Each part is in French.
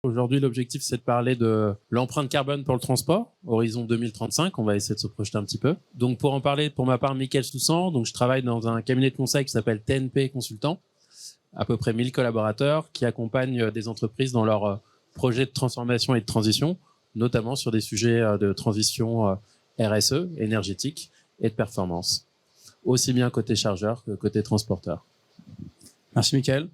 Aujourd'hui, l'objectif, c'est de parler de l'empreinte carbone pour le transport, horizon 2035. On va essayer de se projeter un petit peu. Donc, pour en parler, pour ma part, Mickaël Soussan. Donc, je travaille dans un cabinet de conseil qui s'appelle TNP Consultant, à peu près 1000 collaborateurs qui accompagnent des entreprises dans leurs projets de transformation et de transition, notamment sur des sujets de transition RSE, énergétique et de performance, aussi bien côté chargeur que côté transporteur. Merci Mickaël.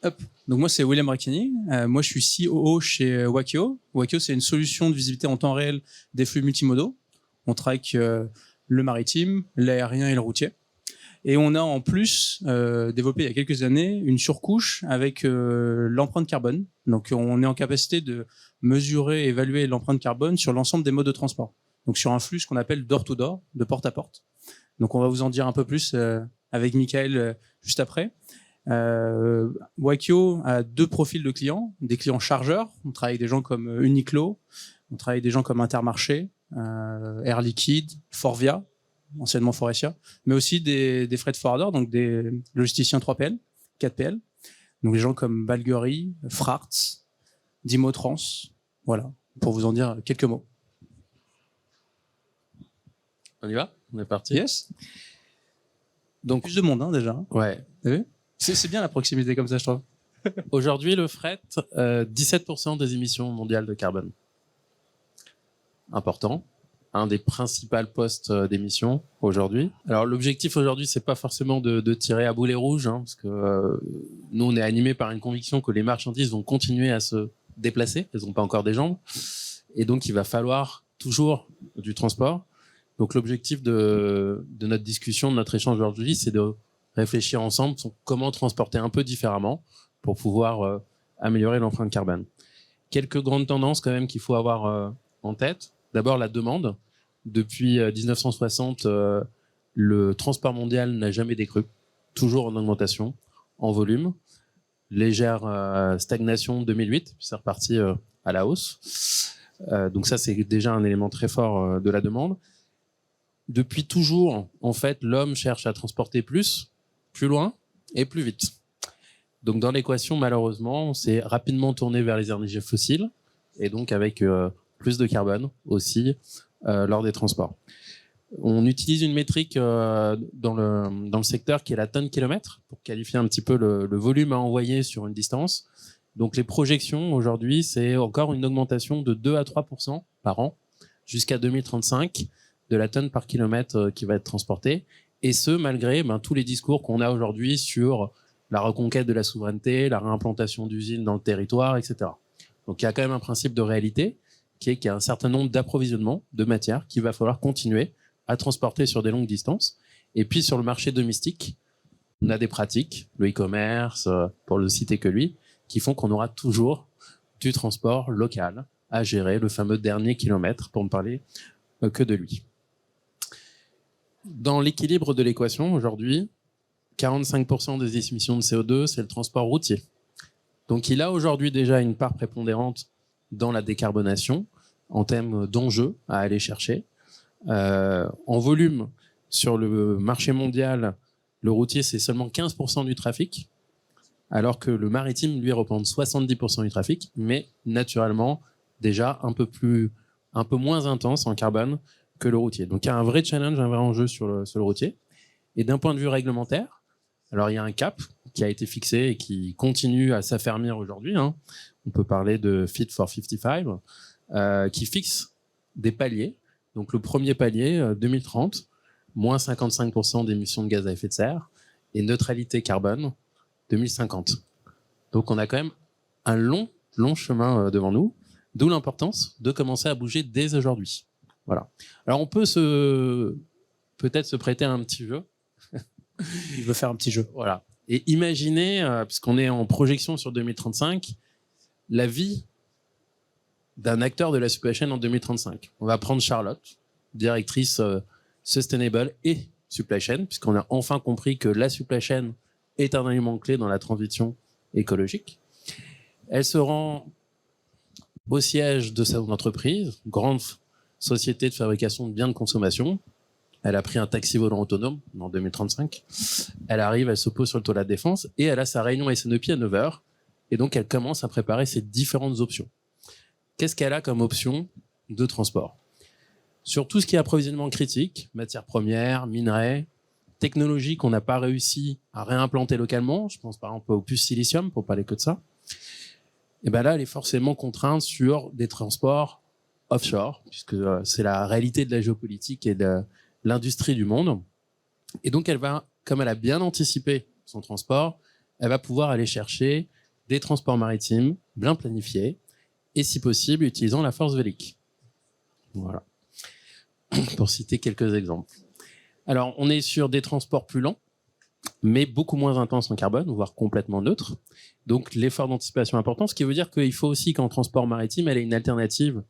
Hop. Donc moi c'est William Racchini. Moi je suis COO chez Wakio. Wakio c'est une solution de visibilité en temps réel des flux multimodaux. On traque le maritime, l'aérien et le routier. Et on a en plus développé il y a quelques années une surcouche avec l'empreinte carbone. Donc on est en capacité de mesurer et évaluer l'empreinte carbone sur l'ensemble des modes de transport. Donc sur un flux ce qu'on appelle door-to-door, de porte à porte. Donc on va vous en dire un peu plus avec Mickaël juste après. Wakio a deux profils de clients, des clients chargeurs. On travaille avec des gens comme Uniqlo, on travaille avec des gens comme Intermarché, Air Liquide, Forvia, anciennement Forestia, mais aussi des freight forwarders, donc des logisticiens 3PL, 4PL, donc des gens comme Bulgari, Frart, Dimotrans. Voilà, pour vous en dire quelques mots. On y va ? On est parti ? Yes. Donc plus de monde déjà. Ouais. T'as vu ? C'est bien la proximité comme ça, je trouve. Aujourd'hui, le fret, 17% des émissions mondiales de carbone. Important. Un des principaux postes d'émissions aujourd'hui. Alors, l'objectif aujourd'hui, c'est pas forcément de tirer à boulet rouge, hein, parce que nous, on est animés par une conviction que les marchandises vont continuer à se déplacer. Elles n'ont pas encore des jambes. Et donc, il va falloir toujours du transport. Donc, l'objectif de notre discussion, de notre échange aujourd'hui, c'est de réfléchir ensemble sur comment transporter un peu différemment pour pouvoir améliorer l'empreinte carbone. Quelques grandes tendances quand même qu'il faut avoir en tête. D'abord, la demande. Depuis 1960, le transport mondial n'a jamais décru, toujours en augmentation, en volume. Légère stagnation 2008, puis c'est reparti à la hausse. Donc ça, c'est déjà un élément très fort de la demande. Depuis toujours, en fait, l'homme cherche à transporter plus loin et plus vite. Donc dans l'équation, malheureusement, on s'est rapidement tourné vers les énergies fossiles et donc avec plus de carbone aussi lors des transports. On utilise une métrique dans le secteur qui est la tonne-kilomètre pour qualifier un petit peu le volume à envoyer sur une distance. Donc les projections aujourd'hui, c'est encore une augmentation de 2 à 3% par an jusqu'à 2035 de la tonne par kilomètre qui va être transportée. Et ce, malgré tous les discours qu'on a aujourd'hui sur la reconquête de la souveraineté, la réimplantation d'usines dans le territoire, etc. Donc il y a quand même un principe de réalité qui est qu'il y a un certain nombre d'approvisionnements de matières qu'il va falloir continuer à transporter sur des longues distances. Et puis sur le marché domestique, on a des pratiques, le e-commerce, pour ne citer que lui, qui font qu'on aura toujours du transport local à gérer, le fameux dernier kilomètre, pour ne parler que de lui. Dans l'équilibre de l'équation, aujourd'hui, 45% des émissions de CO2, c'est le transport routier. Donc il a aujourd'hui déjà une part prépondérante dans la décarbonation, en termes d'enjeux à aller chercher. En volume, sur le marché mondial, le routier, c'est seulement 15% du trafic, alors que le maritime, lui, représente 70% du trafic, mais naturellement, déjà un peu moins intense en carbone que le routier. Donc il y a un vrai challenge, un vrai enjeu sur le routier. Et d'un point de vue réglementaire, alors il y a un cap qui a été fixé et qui continue à s'affermir aujourd'hui. On peut parler de Fit for 55, qui fixe des paliers. Donc le premier palier, 2030, moins 55% d'émissions de gaz à effet de serre et neutralité carbone 2050. Donc on a quand même un long chemin devant nous, d'où l'importance de commencer à bouger dès aujourd'hui. Voilà. Alors on peut peut-être se prêter à un petit jeu. Il veut faire un petit jeu. Voilà. Et imaginez, puisqu'on est en projection sur 2035, la vie d'un acteur de la supply chain en 2035. On va prendre Charlotte, directrice sustainable et supply chain, puisqu'on a enfin compris que la supply chain est un élément clé dans la transition écologique. Elle se rend au siège de son entreprise, grande société de fabrication de biens de consommation. Elle a pris un taxi volant autonome en 2035. Elle arrive, elle se pose sur le toit de la Défense et elle a sa réunion SNEP à 9h. Et donc, elle commence à préparer ses différentes options. Qu'est-ce qu'elle a comme option de transport? Sur tout ce qui est approvisionnement critique, matières premières, minerais, technologies qu'on n'a pas réussi à réimplanter localement, je pense par exemple aux puces silicium, pour parler que de ça, et ben là, elle est forcément contrainte sur des transports offshore, puisque c'est la réalité de la géopolitique et de l'industrie du monde. Et donc, elle va, comme elle a bien anticipé son transport, elle va pouvoir aller chercher des transports maritimes bien planifiés et, si possible, utilisant la force vélique. Voilà. Pour citer quelques exemples. Alors, on est sur des transports plus lents, mais beaucoup moins intenses en carbone, voire complètement neutres. Donc, l'effort d'anticipation est important, ce qui veut dire qu'il faut aussi qu'en transport maritime, elle ait une alternative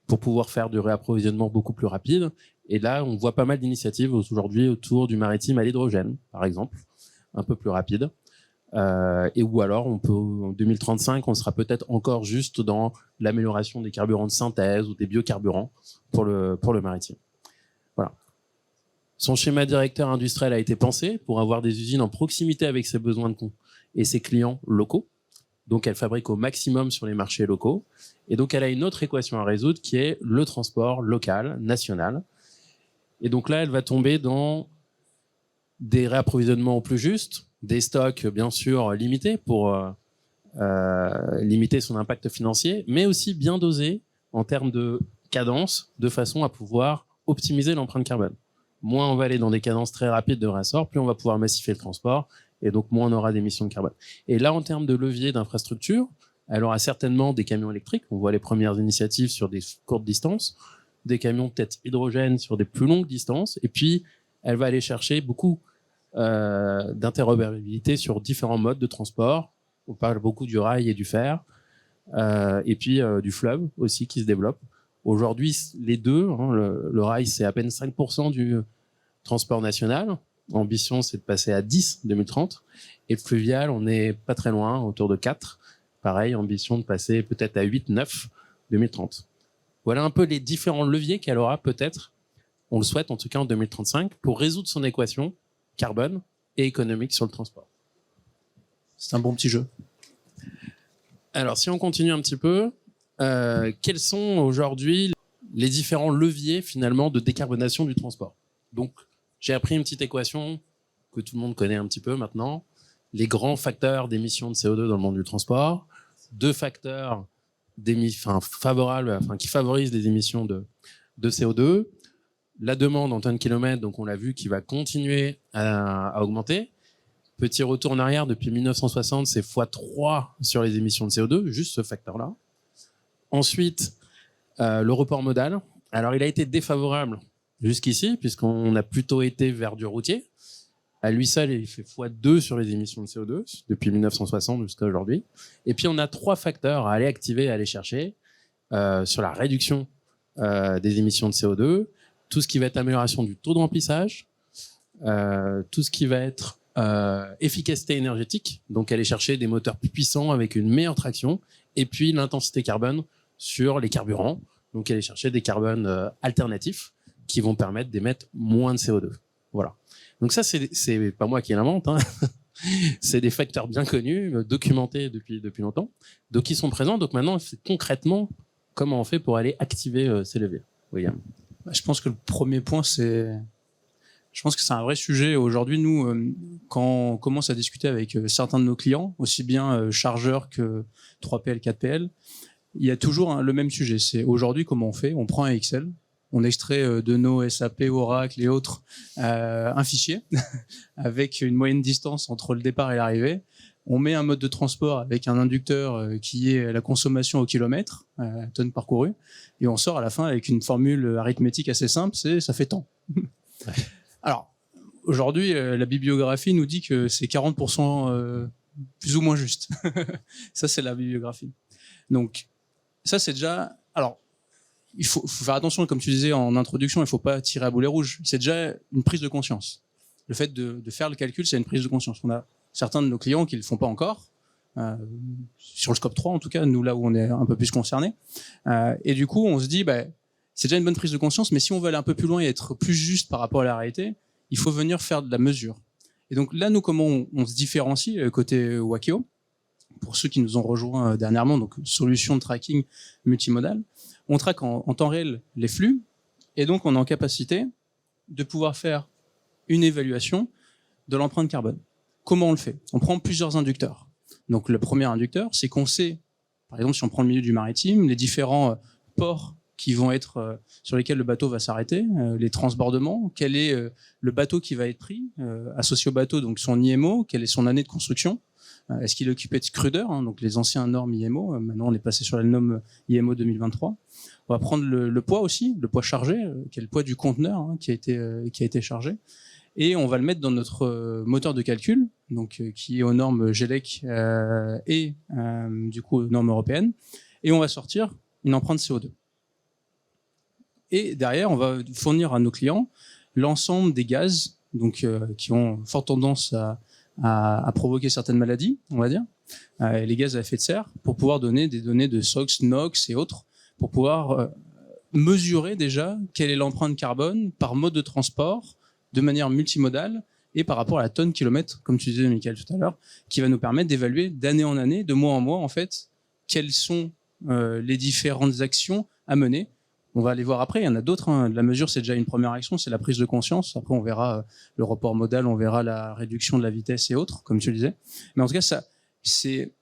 pour pouvoir faire du réapprovisionnement beaucoup plus rapide. Et là, on voit pas mal d'initiatives aujourd'hui autour du maritime à l'hydrogène, par exemple, un peu plus rapide. Et ou alors, on peut, en 2035, on sera peut-être encore juste dans l'amélioration des carburants de synthèse ou des biocarburants pour le maritime. Voilà. Son schéma directeur industriel a été pensé pour avoir des usines en proximité avec ses besoins et ses clients locaux. Donc, elle fabrique au maximum sur les marchés locaux. Et donc, elle a une autre équation à résoudre qui est le transport local, national. Et donc là, elle va tomber dans des réapprovisionnements au plus juste, des stocks, bien sûr, limités pour limiter son impact financier, mais aussi bien dosés en termes de cadence, de façon à pouvoir optimiser l'empreinte carbone. Moins on va aller dans des cadences très rapides de réassort, plus on va pouvoir massifier le transport, et donc moins on aura d'émissions de carbone. Et là, en termes de levier d'infrastructure, elle aura certainement des camions électriques. On voit les premières initiatives sur des courtes distances, des camions peut-être hydrogène sur des plus longues distances, et puis elle va aller chercher beaucoup d'interopérabilité sur différents modes de transport. On parle beaucoup du rail et du fer, et puis du fleuve aussi qui se développe. Aujourd'hui, les deux, hein, le rail, c'est à peine 5% du transport national. L'ambition, c'est de passer à 10 en 2030. Et le fluvial, on n'est pas très loin, autour de 4. Pareil, ambition de passer peut-être à 8, 9 2030. Voilà un peu les différents leviers qu'elle aura peut-être, on le souhaite en tout cas en 2035, pour résoudre son équation carbone et économique sur le transport. C'est un bon petit jeu. Alors, si on continue un petit peu, quels sont aujourd'hui les différents leviers finalement de décarbonation du transport? Donc, j'ai appris une petite équation que tout le monde connaît un petit peu maintenant. Les grands facteurs d'émissions de CO2 dans le monde du transport, 2 facteurs favorables, qui favorisent les émissions de CO2, la demande en tonnes kilomètres, donc on l'a vu, qui va continuer à augmenter. Petit retour en arrière, depuis 1960, c'est x3 sur les émissions de CO2, juste ce facteur-là. Ensuite, le report modal. Alors, il a été défavorable jusqu'ici, puisqu'on a plutôt été vers du routier. À lui seul, il fait x2 sur les émissions de CO2, depuis 1960 jusqu'à aujourd'hui. Et puis, on a 3 facteurs à aller activer, à aller chercher, sur la réduction des émissions de CO2, tout ce qui va être amélioration du taux de remplissage, tout ce qui va être efficacité énergétique, donc aller chercher des moteurs plus puissants avec une meilleure traction, et puis l'intensité carbone sur les carburants, donc aller chercher des carbones alternatifs qui vont permettre d'émettre moins de CO2. Voilà. Donc ça, c'est pas moi qui l'invente, hein. C'est des facteurs bien connus, documentés depuis longtemps, donc ils sont présents. Donc maintenant, c'est concrètement comment on fait pour aller activer ces leviers. William. Je pense que le premier point, je pense que c'est un vrai sujet. Aujourd'hui, nous, quand on commence à discuter avec certains de nos clients, aussi bien chargeurs que 3PL, 4PL, il y a toujours le même sujet. C'est aujourd'hui comment on fait. On prend un Excel, on extrait de nos SAP, Oracle et autres un fichier avec une moyenne distance entre le départ et l'arrivée. On met un mode de transport avec un inducteur qui est la consommation au kilomètre, tonnes parcourues, et on sort à la fin avec une formule arithmétique assez simple, ça fait tant. Ouais. Alors, aujourd'hui, la bibliographie nous dit que c'est 40% plus ou moins juste. Ça, c'est la bibliographie. Donc, ça, c'est déjà... Alors, il faut faire attention, comme tu disais en introduction, il ne faut pas tirer à boulet rouge. C'est déjà une prise de conscience. Le fait de faire le calcul, c'est une prise de conscience. On a certains de nos clients qui ne le font pas encore, sur le scope 3 en tout cas, nous là où on est un peu plus concernés. Et du coup, on se dit, c'est déjà une bonne prise de conscience, mais si on veut aller un peu plus loin et être plus juste par rapport à la réalité, il faut venir faire de la mesure. Et donc là, nous, comment on se différencie côté Wakeo? pour ceux qui nous ont rejoints dernièrement, donc solution de tracking multimodal. On traque en temps réel les flux et donc on est en capacité de pouvoir faire une évaluation de l'empreinte carbone. Comment on le fait? On prend plusieurs inducteurs. Donc le premier inducteur, c'est qu'on sait, par exemple si on prend le milieu du maritime, les différents ports qui vont être sur lesquels le bateau va s'arrêter, les transbordements, quel est le bateau qui va être pris, associé au bateau, donc son IMO, quelle est son année de construction, est-ce qu'il est occupé de Scruder, donc les anciens normes IMO, maintenant on est passé sur la norme IMO 2023. On va prendre le poids aussi, le poids chargé, qui est le poids du conteneur qui a été chargé, et on va le mettre dans notre moteur de calcul, donc qui est aux normes GELEC et du coup aux normes européennes, et on va sortir une empreinte CO2. Et derrière, on va fournir à nos clients l'ensemble des gaz, donc qui ont forte tendance à provoquer certaines maladies, on va dire, les gaz à effet de serre, pour pouvoir donner des données de SOx, NOx et autres, pour pouvoir mesurer déjà quelle est l'empreinte carbone par mode de transport, de manière multimodale et par rapport à la tonne kilomètre, comme tu disais, Michael, tout à l'heure, qui va nous permettre d'évaluer d'année en année, de mois en mois, en fait, quelles sont les différentes actions à mener. On va aller voir après, il y en a d'autres. La mesure, c'est déjà une première action, c'est la prise de conscience. Après, on verra le report modal, on verra la réduction de la vitesse et autres, comme tu le disais. Mais en tout cas, ça, c'est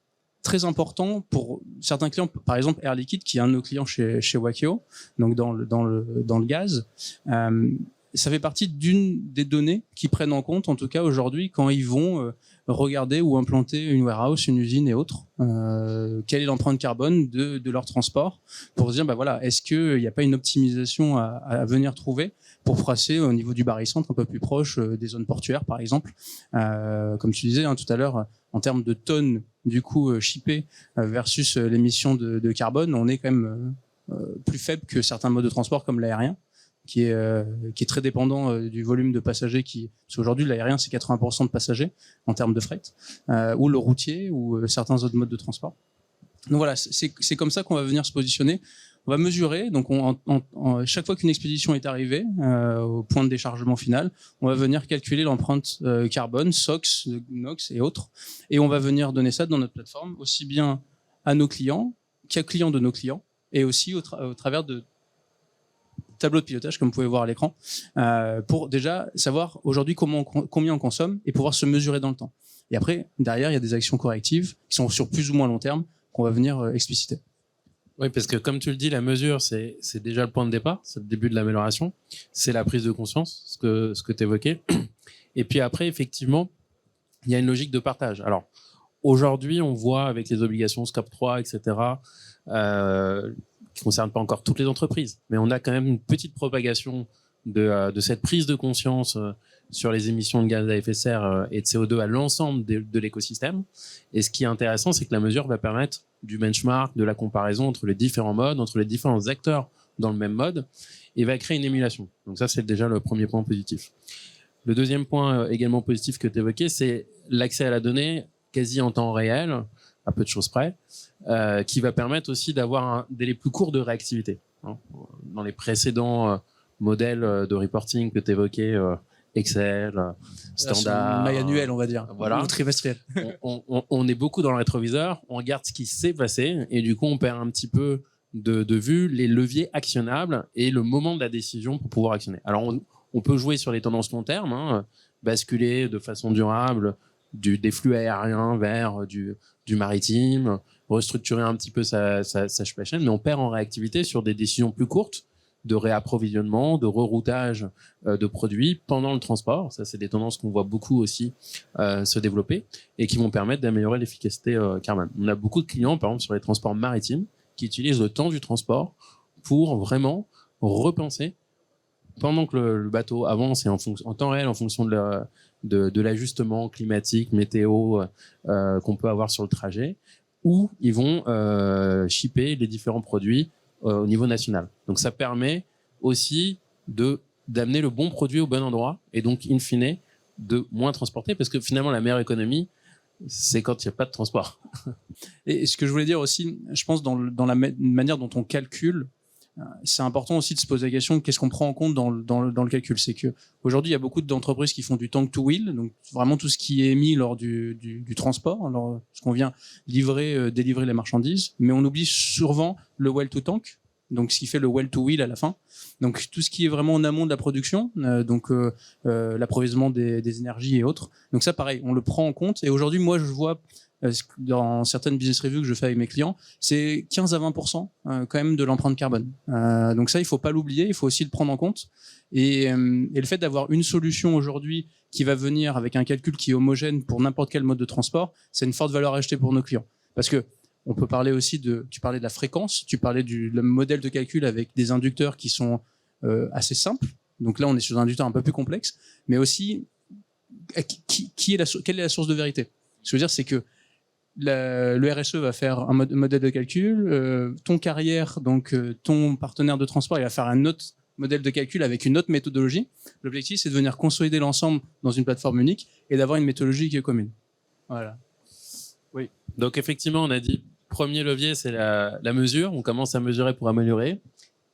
très important pour certains clients. Par exemple, Air Liquide, qui est un de nos clients chez Wakio, donc dans le gaz. Ça fait partie d'une des données qu'ils prennent en compte, en tout cas aujourd'hui, quand ils vont regarder ou implanter une warehouse, une usine et autres. Quelle est l'empreinte carbone de leur transport, pour se dire, bah voilà, est-ce qu'il n'y a pas une optimisation à venir trouver pour passer au niveau du barycentre un peu plus proche des zones portuaires, par exemple. Comme tu disais tout à l'heure, en termes de tonnes du coup shippées versus l'émission de carbone, on est quand même plus faible que certains modes de transport comme l'aérien, qui est très dépendant du volume de passagers parce qu'aujourd'hui l'aérien c'est 80% de passagers en termes de fret, ou le routier ou certains autres modes de transport. Donc voilà, c'est comme ça qu'on va venir se positionner. On va mesurer, donc chaque fois qu'une expédition est arrivée au point de déchargement final, on va venir calculer l'empreinte carbone, SOx, NOx et autres, et on va venir donner ça dans notre plateforme, aussi bien à nos clients qu'à clients de nos clients, et aussi au travers de tableau de pilotage, comme vous pouvez voir à l'écran, pour déjà savoir aujourd'hui combien on consomme et pouvoir se mesurer dans le temps. Et après, derrière, il y a des actions correctives qui sont sur plus ou moins long terme qu'on va venir expliciter. Oui, parce que comme tu le dis, la mesure, c'est déjà le point de départ, c'est le début de l'amélioration, c'est la prise de conscience, ce que tu évoquais. Et puis après, effectivement, il y a une logique de partage. Alors, aujourd'hui, on voit avec les obligations Scope 3, etc., qui ne concerne pas encore toutes les entreprises, mais on a quand même une petite propagation de cette prise de conscience sur les émissions de gaz à effet de serre et de CO2 à l'ensemble de l'écosystème. Et ce qui est intéressant, c'est que la mesure va permettre du benchmark, de la comparaison entre les différents modes, entre les différents acteurs dans le même mode, et va créer une émulation. Donc ça, c'est déjà le premier point positif. Le deuxième point également positif que tu évoquais, c'est l'accès à la donnée quasi en temps réel, à peu de choses près, qui va permettre aussi d'avoir un délai plus court de réactivité. Dans les précédents modèles de reporting que tu évoquais, Excel, standard, maille annuelle, on va dire, voilà, ou trimestriel. on est beaucoup dans le rétroviseur, on regarde ce qui s'est passé et du coup on perd un petit peu de vue les leviers actionnables et le moment de la décision pour pouvoir actionner. Alors on peut jouer sur les tendances long terme, basculer de façon durable des flux aériens vers du maritime, restructurer un petit peu sa supply chain, mais on perd en réactivité sur des décisions plus courtes de réapprovisionnement, de reroutage de produits pendant le transport. Ça, c'est des tendances qu'on voit beaucoup aussi se développer et qui vont permettre d'améliorer l'efficacité carbone. On a beaucoup de clients, par exemple, sur les transports maritimes, qui utilisent le temps du transport pour vraiment repenser pendant que le bateau avance et en temps réel, en fonction de l'ajustement climatique, météo qu'on peut avoir sur le trajet, où ils vont shipper les différents produits au niveau national. Donc ça permet aussi d'amener le bon produit au bon endroit et donc in fine de moins transporter, parce que finalement la meilleure économie c'est quand il n'y a pas de transport. Et ce que je voulais dire aussi, je pense dans la manière dont on calcule c'est important aussi de se poser la question qu'est-ce qu'on prend en compte dans le calcul. C'est que aujourd'hui, il y a beaucoup d'entreprises qui font du tank to wheel, donc vraiment tout ce qui est émis lors du transport, ce qu'on vient délivrer les marchandises, mais on oublie souvent le well to tank, donc ce qui fait le well to wheel à la fin. Donc tout ce qui est vraiment en amont de la production, l'approvisionnement des énergies et autres. Donc ça, pareil, on le prend en compte. Et aujourd'hui, moi, je vois dans certaines business reviews que je fais avec mes clients, c'est 15 à 20% quand même de l'empreinte carbone. Donc ça, il faut pas l'oublier, il faut aussi le prendre en compte. Et le fait d'avoir une solution aujourd'hui qui va venir avec un calcul qui est homogène pour n'importe quel mode de transport, c'est une forte valeur ajoutée pour nos clients. Parce que on peut parler aussi tu parlais de la fréquence, tu parlais du modèle de calcul avec des inducteurs qui sont assez simples. Donc là, on est sur un inducteur un peu plus complexe, mais aussi quelle est la source de vérité. Ce que je veux dire, c'est que le RSE va faire un modèle de calcul, ton carrière, donc ton partenaire de transport, il va faire un autre modèle de calcul avec une autre méthodologie. L'objectif, c'est de venir consolider l'ensemble dans une plateforme unique et d'avoir une méthodologie qui est commune. Voilà. Oui. Donc effectivement, on a dit premier levier, c'est la mesure. On commence à mesurer pour améliorer.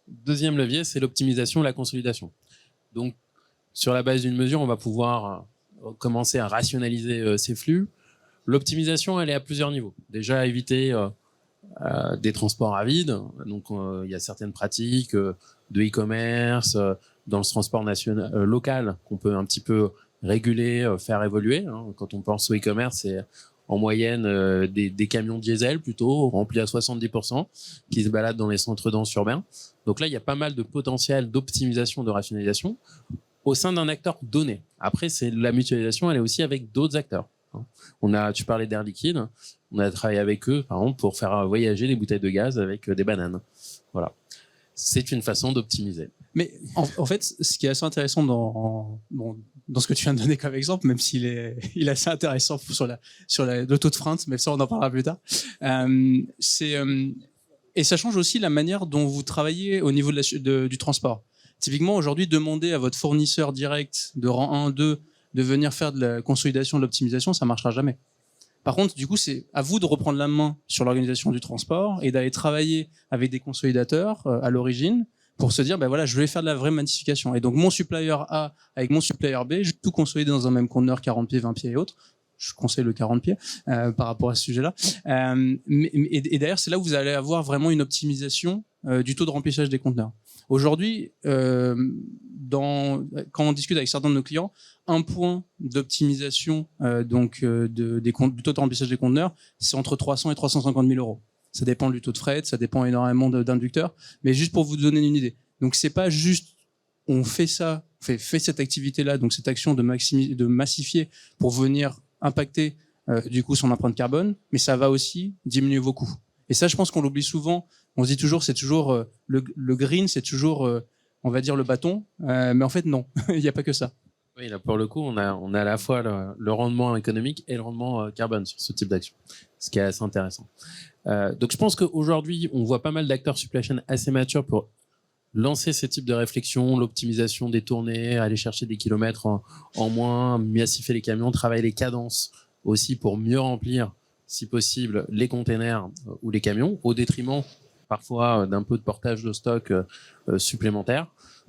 Deuxième levier, c'est l'optimisation, la consolidation. Donc sur la base d'une mesure, on va pouvoir commencer à rationaliser ces flux. L'optimisation, elle est à plusieurs niveaux. Déjà, éviter des transports à vide. Donc, il y a certaines pratiques de e-commerce, dans le transport national, local, qu'on peut un petit peu réguler, faire évoluer. Quand on pense au e-commerce, c'est en moyenne des camions diesel plutôt, remplis à 70%, qui se baladent dans les centres denses urbains. Donc là, il y a pas mal de potentiel d'optimisation, de rationalisation au sein d'un acteur donné. Après, c'est la mutualisation, elle est aussi avec d'autres acteurs. Tu parlais d'Air Liquide, on a travaillé avec eux, par exemple, pour faire voyager les bouteilles de gaz avec des bananes. Voilà. C'est une façon d'optimiser. Mais en fait, ce qui est assez intéressant dans ce que tu viens de donner comme exemple, même s'il est assez intéressant sur le taux de freinte, mais ça, on en parlera plus tard, et ça change aussi la manière dont vous travaillez au niveau du transport. Typiquement, aujourd'hui, demander à votre fournisseur direct de rang 1, 2, de venir faire de la consolidation, de l'optimisation, ça marchera jamais. Par contre, du coup, c'est à vous de reprendre la main sur l'organisation du transport et d'aller travailler avec des consolidateurs à l'origine pour se dire, ben voilà, je vais faire de la vraie massification. Et donc, mon supplier A avec mon supplier B, je vais tout consolider dans un même conteneur 40 pieds, 20 pieds et autres. Je conseille le 40 pieds par rapport à ce sujet-là. Et d'ailleurs, c'est là où vous allez avoir vraiment une optimisation du taux de remplissage des conteneurs. Aujourd'hui, quand on discute avec certains de nos clients, un point d'optimisation du taux de remplissage des conteneurs, c'est entre 300 et 350 000 euros. Ça dépend du taux de fret, ça dépend énormément d'inducteurs, mais juste pour vous donner une idée. Donc c'est pas juste on fait ça, fait cette activité-là, donc cette action de massifier pour venir impacter du coup son empreinte carbone, mais ça va aussi diminuer vos coûts. Et ça, je pense qu'on l'oublie souvent. On se dit toujours, c'est toujours le green, c'est toujours, on va dire, le bâton. Mais en fait, non, il n'y a pas que ça. Oui, là, pour le coup, on a à la fois le rendement économique et le rendement carbone sur ce type d'action, ce qui est assez intéressant. Donc, je pense qu'aujourd'hui, on voit pas mal d'acteurs supply chain assez matures pour lancer ce type de réflexion, l'optimisation des tournées, aller chercher des kilomètres en moins, massifier les camions, travailler les cadences aussi pour mieux remplir, si possible, les containers ou les camions, au détriment parfois d'un peu de portage de stock supplémentaire.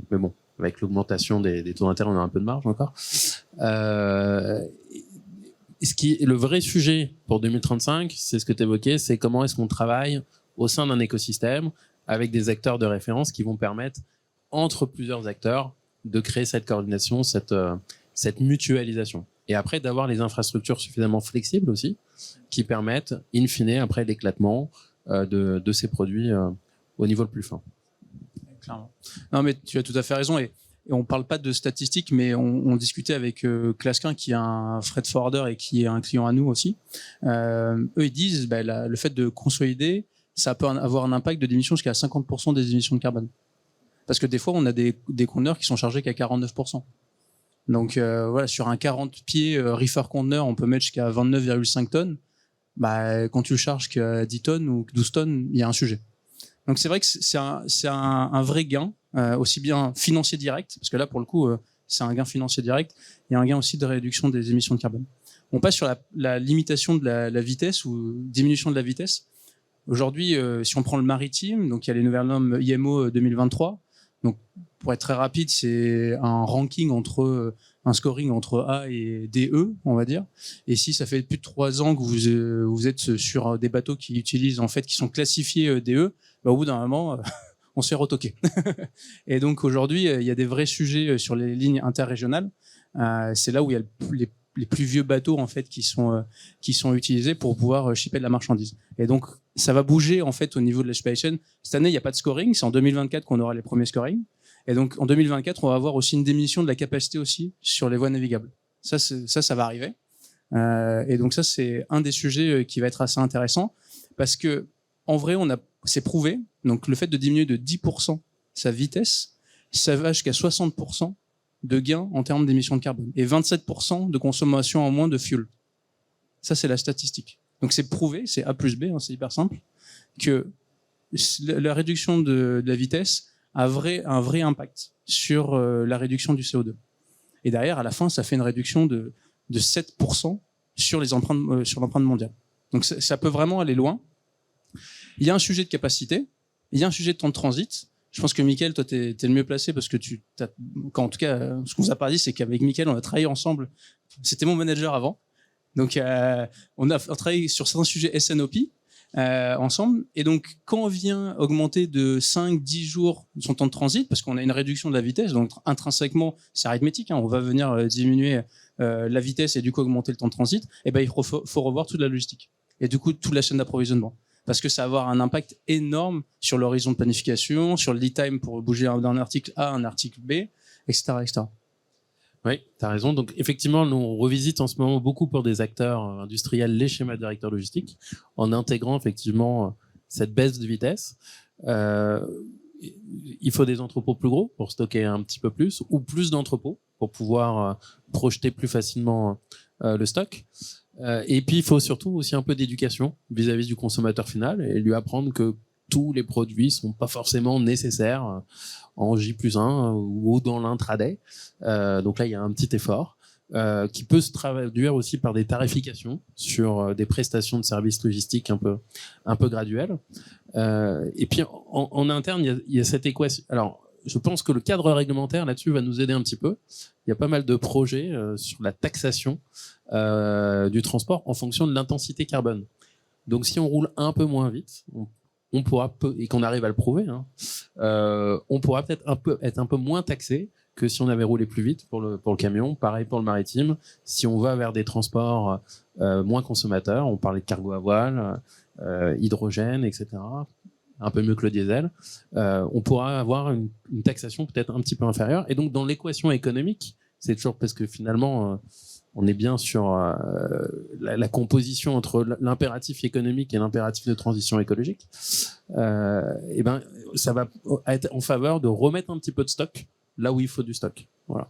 Mais bon, avec l'augmentation des taux d'intérêt, on a un peu de marge encore. Ce qui est le vrai sujet pour 2035, c'est ce que tu évoquais, c'est comment est-ce qu'on travaille au sein d'un écosystème avec des acteurs de référence qui vont permettre, entre plusieurs acteurs, de créer cette coordination, cette mutualisation. Et après, d'avoir les infrastructures suffisamment flexibles aussi, qui permettent, in fine, après l'éclatement de ces produits au niveau le plus fin. Clairement. Non, mais tu as tout à fait raison. Et on parle pas de statistiques, mais on discutait avec Clasquin, qui est un freight forwarder et qui est un client à nous aussi. Eux, ils disent le fait de consolider, ça peut avoir un impact de diminution jusqu'à 50% des émissions de carbone. Parce que des fois, on a des conteneurs qui sont chargés qu'à 49%. Donc voilà, sur un 40 pieds reefer conteneur, on peut mettre jusqu'à 29,5 tonnes. Quand tu le charges qu'à 10 tonnes ou 12 tonnes, il y a un sujet. Donc c'est vrai que c'est un vrai gain, aussi bien financier direct, parce que là pour le coup c'est un gain financier direct, et un gain aussi de réduction des émissions de carbone. On passe sur la limitation de la vitesse ou diminution de la vitesse. Aujourd'hui, si on prend le maritime, donc il y a les nouvelles normes IMO 2023. Donc, pour être très rapide, c'est un ranking un scoring entre A et DE, on va dire. Et si ça fait plus de 3 ans que vous êtes sur des bateaux qui sont classifiés DE, au bout d'un moment, on se fait retoquer. Et donc aujourd'hui, il y a des vrais sujets sur les lignes interrégionales. C'est là où il y a les plus vieux bateaux en fait qui sont utilisés pour pouvoir shipper de la marchandise. Et donc ça va bouger en fait au niveau de la supply chain. Cette année, il n'y a pas de scoring, c'est en 2024 qu'on aura les premiers scorings. Et donc en 2024, on va avoir aussi une diminution de la capacité aussi sur les voies navigables. Ça va arriver. Et donc ça, c'est un des sujets qui va être assez intéressant parce que en vrai, c'est prouvé. Donc le fait de diminuer de 10% sa vitesse, ça va jusqu'à 60% de gains en termes d'émissions de carbone et 27% de consommation en moins de fuel. Ça, c'est la statistique. Donc c'est prouvé, c'est A plus B, c'est hyper simple, que la réduction de la vitesse a un vrai impact sur la réduction du CO2. Et derrière, à la fin, ça fait une réduction de 7% sur l'empreinte mondiale. Donc ça peut vraiment aller loin. Il y a un sujet de capacité, il y a un sujet de temps de transit. Je pense que Mickaël, toi, t'es le mieux placé parce que en tout cas, ce qu'on vous a pas dit, c'est qu'avec Mickaël, on a travaillé ensemble. C'était mon manager avant. Donc, on a travaillé sur certains sujets SNOP ensemble. Et donc, quand on vient augmenter de 5-10 jours son temps de transit, parce qu'on a une réduction de la vitesse, donc intrinsèquement, c'est arithmétique, on va venir diminuer la vitesse et du coup augmenter le temps de transit, et ben il faut revoir toute la logistique. Et du coup, toute la chaîne d'approvisionnement. Parce que ça va avoir un impact énorme sur l'horizon de planification, sur le lead time pour bouger d'un article A à un article B, etc., etc. Oui, tu as raison. Donc, effectivement, nous, on revisite en ce moment beaucoup pour des acteurs industriels les schémas de directeurs logistiques en intégrant effectivement cette baisse de vitesse. Il faut des entrepôts plus gros pour stocker un petit peu plus ou plus d'entrepôts pour pouvoir projeter plus facilement le stock. Et puis, il faut surtout aussi un peu d'éducation vis-à-vis du consommateur final et lui apprendre que tous les produits sont pas forcément nécessaires en J+1 ou dans l'intraday. Donc là, il y a un petit effort qui peut se traduire aussi par des tarifications sur des prestations de services logistiques un peu graduelles. Et puis, en interne, il y a cette équation. Alors, je pense que le cadre réglementaire là-dessus va nous aider un petit peu. Il y a pas mal de projets sur la taxation du transport en fonction de l'intensité carbone. Donc, si on roule un peu moins vite, on pourra et qu'on arrive à le prouver, on pourra peut-être être un peu moins taxé que si on avait roulé plus vite pour le camion. Pareil pour le maritime. Si on va vers des transports moins consommateurs, on parlait de cargo à voile, hydrogène, etc. Un peu mieux que le diesel, on pourra avoir une taxation peut-être un petit peu inférieure. Et donc, dans l'équation économique, c'est toujours parce que finalement, on est bien sur la composition entre l'impératif économique et l'impératif de transition écologique. Et ben, ça va être en faveur de remettre un petit peu de stock là où il faut du stock, voilà,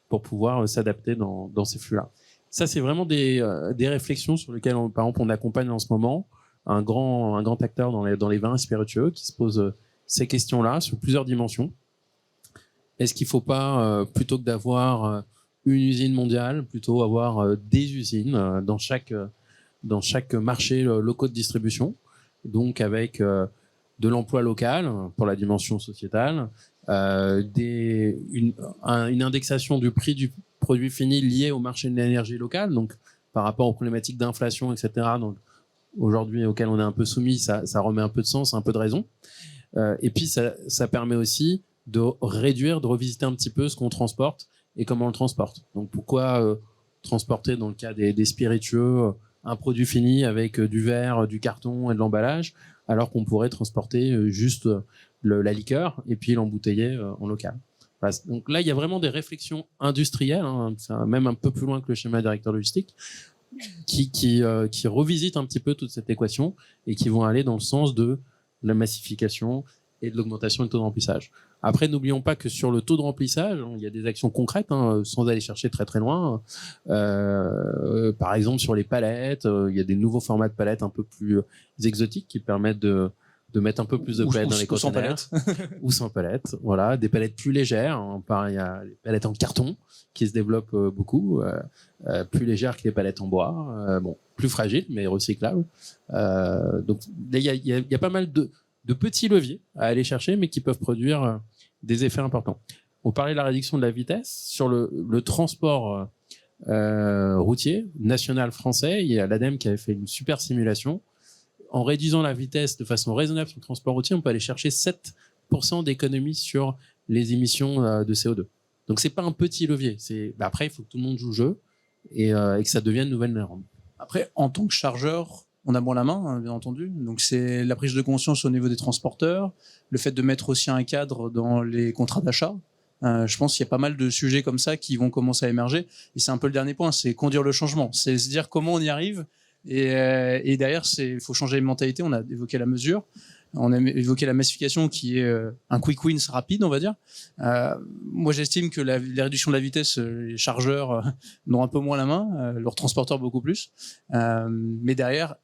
pour pouvoir s'adapter dans ces flux-là. Ça, c'est vraiment des réflexions sur lesquelles, par exemple, on accompagne en ce moment un grand acteur dans les vins spiritueux qui se pose ces questions-là sur plusieurs dimensions. Est-ce qu'il ne faut pas, plutôt que d'avoir une usine mondiale, plutôt avoir des usines dans chaque marché local de distribution, donc avec de l'emploi local pour la dimension sociétale, une indexation du prix du produit fini lié au marché de l'énergie locale, donc par rapport aux problématiques d'inflation, etc. Donc aujourd'hui auxquelles on est un peu soumis, ça remet un peu de sens, un peu de raison. Et puis ça permet aussi de revisiter un petit peu ce qu'on transporte et comment on le transporte. Donc pourquoi transporter dans le cas des spiritueux un produit fini avec du verre, du carton et de l'emballage, alors qu'on pourrait transporter juste la liqueur et puis l'embouteiller en local. Voilà. Donc là, il y a vraiment des réflexions industrielles, même un peu plus loin que le schéma directeur logistique, qui revisitent un petit peu toute cette équation et qui vont aller dans le sens de la massification et de l'augmentation du taux de remplissage. Après, n'oublions pas que sur le taux de remplissage, il y a des actions concrètes, sans aller chercher très très loin. Par exemple, sur les palettes, il y a des nouveaux formats de palettes un peu plus exotiques qui permettent de de mettre un peu plus de palettes dans les ou sans conteneurs. Ou sans palettes. Voilà, des palettes plus légères. Il y a les palettes en carton qui se développent beaucoup, plus légères que les palettes en bois. Plus fragiles, mais recyclables. Donc, il y a pas mal de petits leviers à aller chercher, mais qui peuvent produire des effets importants. On parlait de la réduction de la vitesse. Sur le transport routier national français, il y a l'ADEME qui avait fait une super simulation. En réduisant la vitesse de façon raisonnable sur le transport routier, on peut aller chercher 7% d'économie sur les émissions de CO2. Donc c'est pas un petit levier. Après, il faut que tout le monde joue le jeu et que ça devienne une nouvelle norme. Après, en tant que chargeur, on a bon la main, hein, bien entendu. Donc c'est la prise de conscience au niveau des transporteurs, le fait de mettre aussi un cadre dans les contrats d'achat. Je pense qu'il y a pas mal de sujets comme ça qui vont commencer à émerger. Et c'est un peu le dernier point, c'est conduire le changement. C'est se dire comment on y arrive. Et derrière, il faut changer les mentalités. On a évoqué la mesure, on a évoqué la massification qui est un quick wins rapide, on va dire. Moi, j'estime que la réduction de la vitesse, les chargeurs n'ont un peu moins la main, leurs transporteurs beaucoup plus. Mais derrière,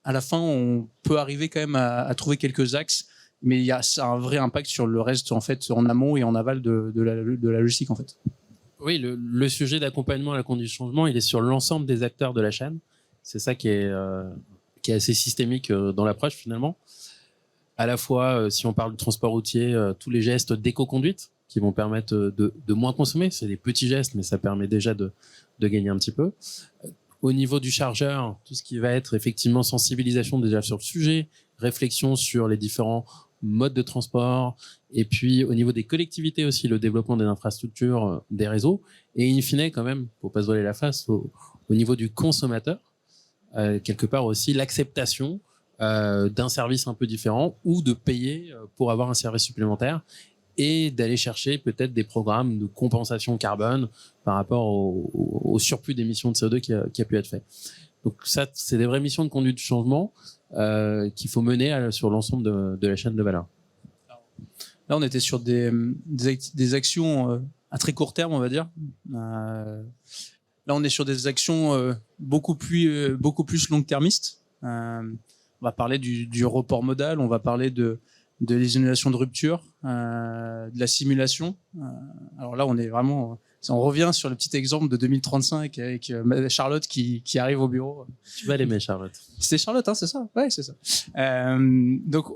à la fin, on peut arriver quand même à trouver quelques axes. Mais ça a un vrai impact sur le reste, en fait, en amont et en aval de la logistique, en fait. Oui, le sujet d'accompagnement à la conduite du changement, il est sur l'ensemble des acteurs de la chaîne. C'est ça qui est assez systémique dans l'approche finalement. À la fois, si on parle du transport routier, tous les gestes d'éco-conduite qui vont permettre de moins consommer. C'est des petits gestes, mais ça permet déjà de gagner un petit peu. Au niveau du chargeur, tout ce qui va être effectivement sensibilisation déjà sur le sujet, réflexion sur les différents modes de transport, et puis au niveau des collectivités aussi, le développement des infrastructures, des réseaux, et in fine quand même, faut pas se voiler la face, au niveau du consommateur, quelque part aussi l'acceptation d'un service un peu différent ou de payer pour avoir un service supplémentaire et d'aller chercher peut-être des programmes de compensation carbone par rapport au surplus d'émissions de CO2 qui a pu être fait. Donc ça, c'est des vraies missions de conduite du changement qu'il faut mener sur l'ensemble de la chaîne de valeur. Là, on était sur des actions à très court terme, on va dire. Là, on est sur des actions beaucoup plus long-termistes. On va parler du report modal, on va parler de les annulations de rupture, de la simulation. Alors là, on est vraiment... On revient sur le petit exemple de 2035 avec Charlotte qui arrive au bureau. Tu vas l'aimer, Charlotte. C'était Charlotte, hein, c'est ça? Ouais, c'est ça. Donc,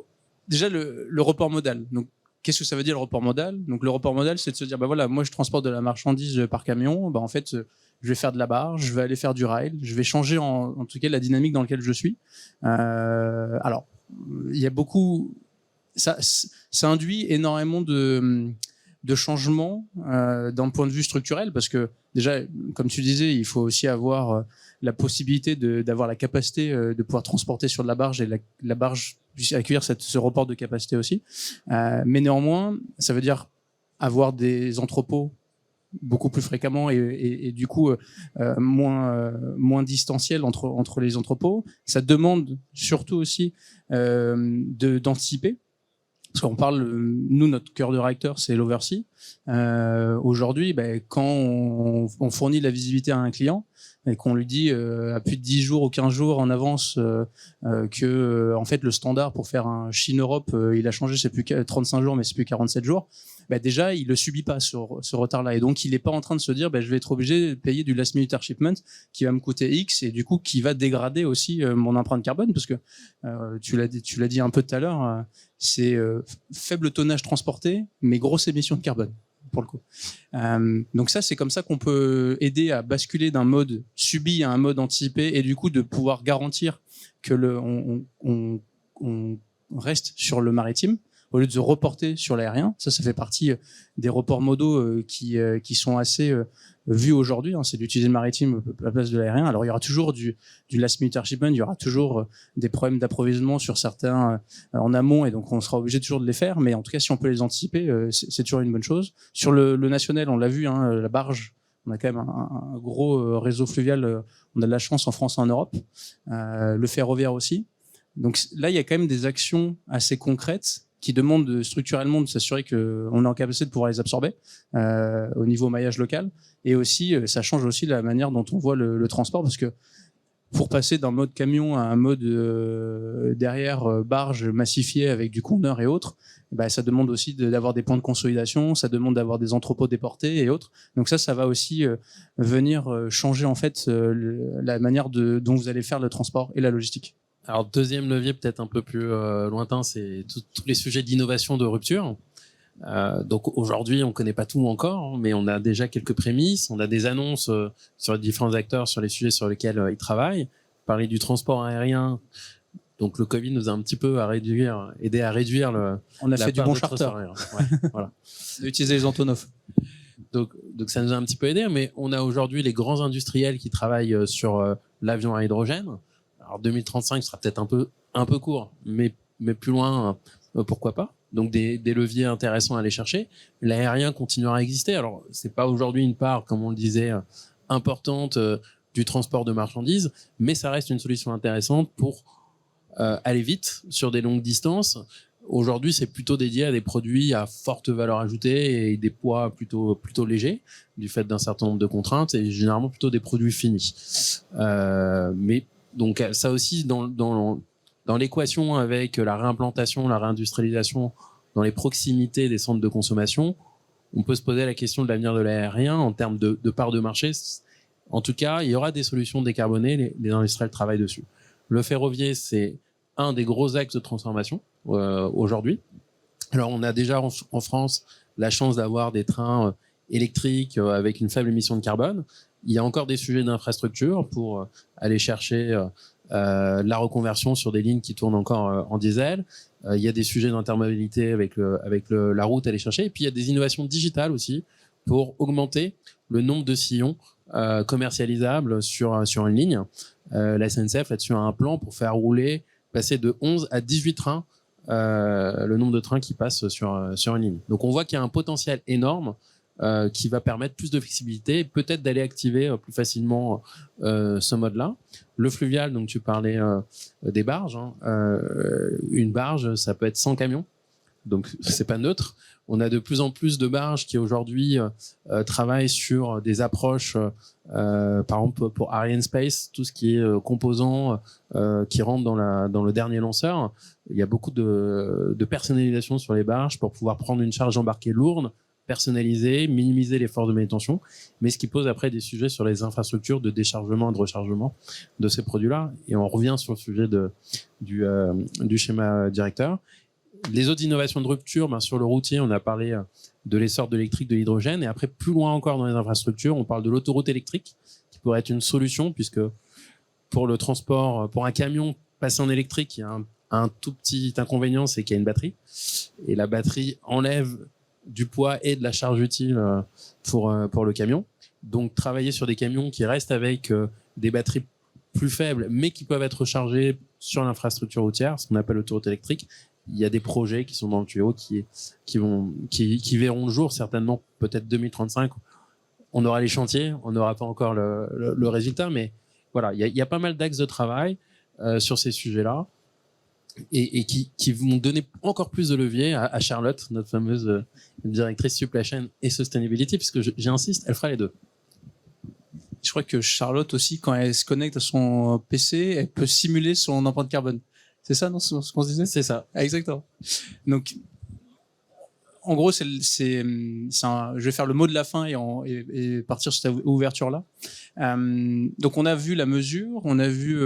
déjà, le report modal. Donc, qu'est-ce que ça veut dire le report modal? Donc, le report modal, c'est de se dire, voilà, moi, je transporte de la marchandise par camion. En fait, je vais faire de la barge, je vais aller faire du rail, je vais changer en tout cas la dynamique dans laquelle je suis. Alors, il y a beaucoup... Ça induit énormément de changements d'un point de vue structurel, parce que déjà, comme tu disais, il faut aussi avoir la possibilité d'avoir la capacité de pouvoir transporter sur de la barge et la barge puisse accueillir ce report de capacité aussi. Mais néanmoins, ça veut dire avoir des entrepôts beaucoup plus fréquemment et du coup moins distanciel entre les entrepôts. Ça demande surtout aussi d'anticiper. Parce qu'on parle, nous, notre cœur de réacteur, c'est l'oversea. Aujourd'hui, quand on fournit de la visibilité à un client et qu'on lui dit à plus de 10 jours ou 15 jours en avance que en fait le standard pour faire un Chine-Europe, il a changé, c'est plus 35 jours, mais c'est plus 47 jours. Déjà, il le subit pas ce retard-là, et donc il n'est pas en train de se dire je vais être obligé de payer du last minute shipment qui va me coûter X et du coup qui va dégrader aussi mon empreinte carbone, parce que tu l'as dit un peu tout à l'heure, c'est faible tonnage transporté mais grosse émission de carbone pour le coup. Donc ça, c'est comme ça qu'on peut aider à basculer d'un mode subi à un mode anticipé, et du coup de pouvoir garantir que on reste sur le maritime au lieu de se reporter sur l'aérien. Ça fait partie des reports modaux qui sont assez vus aujourd'hui. C'est d'utiliser le maritime à la place de l'aérien. Alors, il y aura toujours du last minute shipment, il y aura toujours des problèmes d'approvisionnement sur certains en amont, et donc on sera obligé toujours de les faire. Mais en tout cas, si on peut les anticiper, c'est toujours une bonne chose. Sur le national, on l'a vu, la barge, on a quand même un gros réseau fluvial. On a de la chance en France et en Europe. Le ferroviaire aussi. Donc là, il y a quand même des actions assez concrètes qui demandent structurellement de s'assurer qu'on est en capacité de pouvoir les absorber au niveau maillage local. Et aussi, ça change aussi la manière dont on voit le transport, parce que pour passer d'un mode camion à un mode derrière barge massifié avec du conteneur et autres, ça demande aussi d'avoir des points de consolidation, ça demande d'avoir des entrepôts déportés et autres. Donc ça va aussi venir changer en fait la manière dont vous allez faire le transport et la logistique. Alors deuxième levier peut-être un peu plus lointain, c'est tous les sujets d'innovation de rupture. Donc aujourd'hui, on connaît pas tout encore, mais on a déjà quelques prémices, on a des annonces sur les différents acteurs sur les sujets sur lesquels ils travaillent. Parler du transport aérien, donc le Covid nous a un petit peu aidé à réduire on a fait du bon charter. Ouais, voilà. On a utilisé les Antonov. Donc ça nous a un petit peu aidé, mais on a aujourd'hui les grands industriels qui travaillent sur l'avion à hydrogène. Alors 2035 sera peut-être un peu court, mais plus loin, pourquoi pas. Donc des leviers intéressants à aller chercher. L'aérien continuera à exister. Alors c'est pas aujourd'hui une part, comme on le disait, importante du transport de marchandises, mais ça reste une solution intéressante pour aller vite sur des longues distances. Aujourd'hui, c'est plutôt dédié à des produits à forte valeur ajoutée et des poids plutôt légers du fait d'un certain nombre de contraintes et généralement plutôt des produits finis. Mais donc ça aussi dans l'équation avec la réimplantation, la réindustrialisation dans les proximités des centres de consommation, on peut se poser la question de l'avenir de l'aérien en termes de part de marché. En tout cas, il y aura des solutions décarbonées, les industriels travaillent dessus. Le ferroviaire, c'est un des gros axes de transformation aujourd'hui. Alors, on a déjà en France la chance d'avoir des trains électriques avec une faible émission de carbone. Il y a encore des sujets d'infrastructure pour aller chercher la reconversion sur des lignes qui tournent encore en diesel. Il y a des sujets d'intermodalité avec la route à aller chercher. Et puis, il y a des innovations digitales aussi pour augmenter le nombre de sillons commercialisables sur une ligne. La SNCF, là-dessus, a un plan pour faire passer de 11 à 18 trains le nombre de trains qui passent sur une ligne. Donc, on voit qu'il y a un potentiel énorme qui va permettre plus de flexibilité, peut-être d'aller activer plus facilement ce mode-là. Le fluvial, donc tu parlais des barges. Une barge, ça peut être 100 camions, donc c'est pas neutre. On a de plus en plus de barges qui aujourd'hui travaillent sur des approches, par exemple pour Arianespace, tout ce qui est composants qui rentrent dans le dernier lanceur. Il y a beaucoup de personnalisation sur les barges pour pouvoir prendre une charge embarquée lourde, personnaliser, minimiser l'effort de manutention, mais ce qui pose après des sujets sur les infrastructures de déchargement et de rechargement de ces produits-là. Et on revient sur le sujet du schéma directeur. Les autres innovations de rupture, sur le routier, on a parlé de l'essor de l'électrique, de l'hydrogène, et après, plus loin encore dans les infrastructures, on parle de l'autoroute électrique, qui pourrait être une solution, puisque pour le transport, pour un camion passer en électrique, il y a un tout petit inconvénient, c'est qu'il y a une batterie, et la batterie enlève du poids et de la charge utile pour le camion. Donc, travailler sur des camions qui restent avec des batteries plus faibles, mais qui peuvent être chargées sur l'infrastructure routière, ce qu'on appelle l'autoroute électrique. Il y a des projets qui sont dans le tuyau qui verront le jour, certainement, peut-être 2035. On aura les chantiers, on n'aura pas encore le résultat, mais voilà, il y a pas mal d'axes de travail sur ces sujets-là. Et qui vont donner encore plus de levier à Charlotte, notre fameuse directrice supply chain et sustainability, puisque j'insiste, elle fera les deux. Je crois que Charlotte aussi, quand elle se connecte à son PC, elle peut simuler son empreinte carbone. C'est ça, non, ce qu'on se disait? C'est ça. Exactement. Donc, en gros, je vais faire le mot de la fin et partir sur cette ouverture-là. Donc, on a vu la mesure, on a vu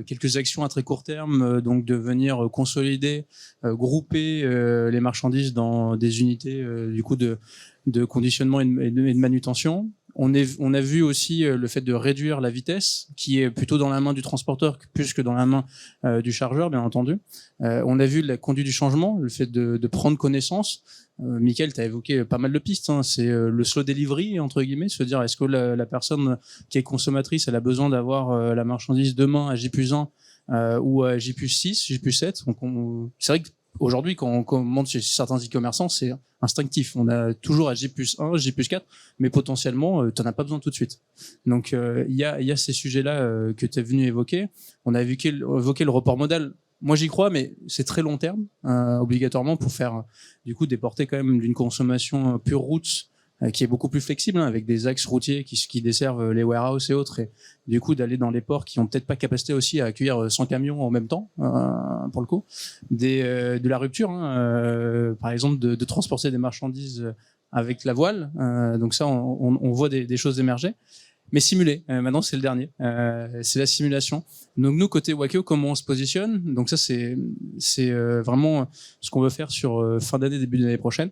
quelques actions à très court terme, donc de venir consolider, grouper les marchandises dans des unités du coup de conditionnement et de manutention. On a vu aussi le fait de réduire la vitesse, qui est plutôt dans la main du transporteur plus que dans la main du chargeur, bien entendu. On a vu la conduite du changement, le fait de prendre connaissance. Mickaël, tu as évoqué pas mal de pistes. C'est le slow delivery, entre guillemets, se dire est-ce que la personne qui est consommatrice, elle a besoin d'avoir la marchandise demain à J+1 ou à J+6, J+7. Donc c'est vrai qu'aujourd'hui, quand on commande chez certains e-commerçants, c'est instinctif. On a toujours à J+1, J+4, mais potentiellement, tu n'en as pas besoin tout de suite. Donc, il y a ces sujets-là que tu es venu évoquer. On a évoqué le report modal. Moi, j'y crois, mais c'est très long terme, obligatoirement, pour faire, du coup, déporter quand même d'une consommation pure route qui est beaucoup plus flexible, hein, avec des axes routiers qui desservent les warehouses et autres, et du coup d'aller dans les ports qui ont peut-être pas capacité aussi à accueillir 100 camions en même temps, pour le coup, de la rupture, hein, par exemple de transporter des marchandises avec la voile, donc ça on voit des choses émerger. Mais simulé, maintenant c'est le dernier, c'est la simulation. Donc nous côté Wakeo, comment on se positionne? Donc ça c'est vraiment ce qu'on veut faire sur fin d'année, début d'année prochaine,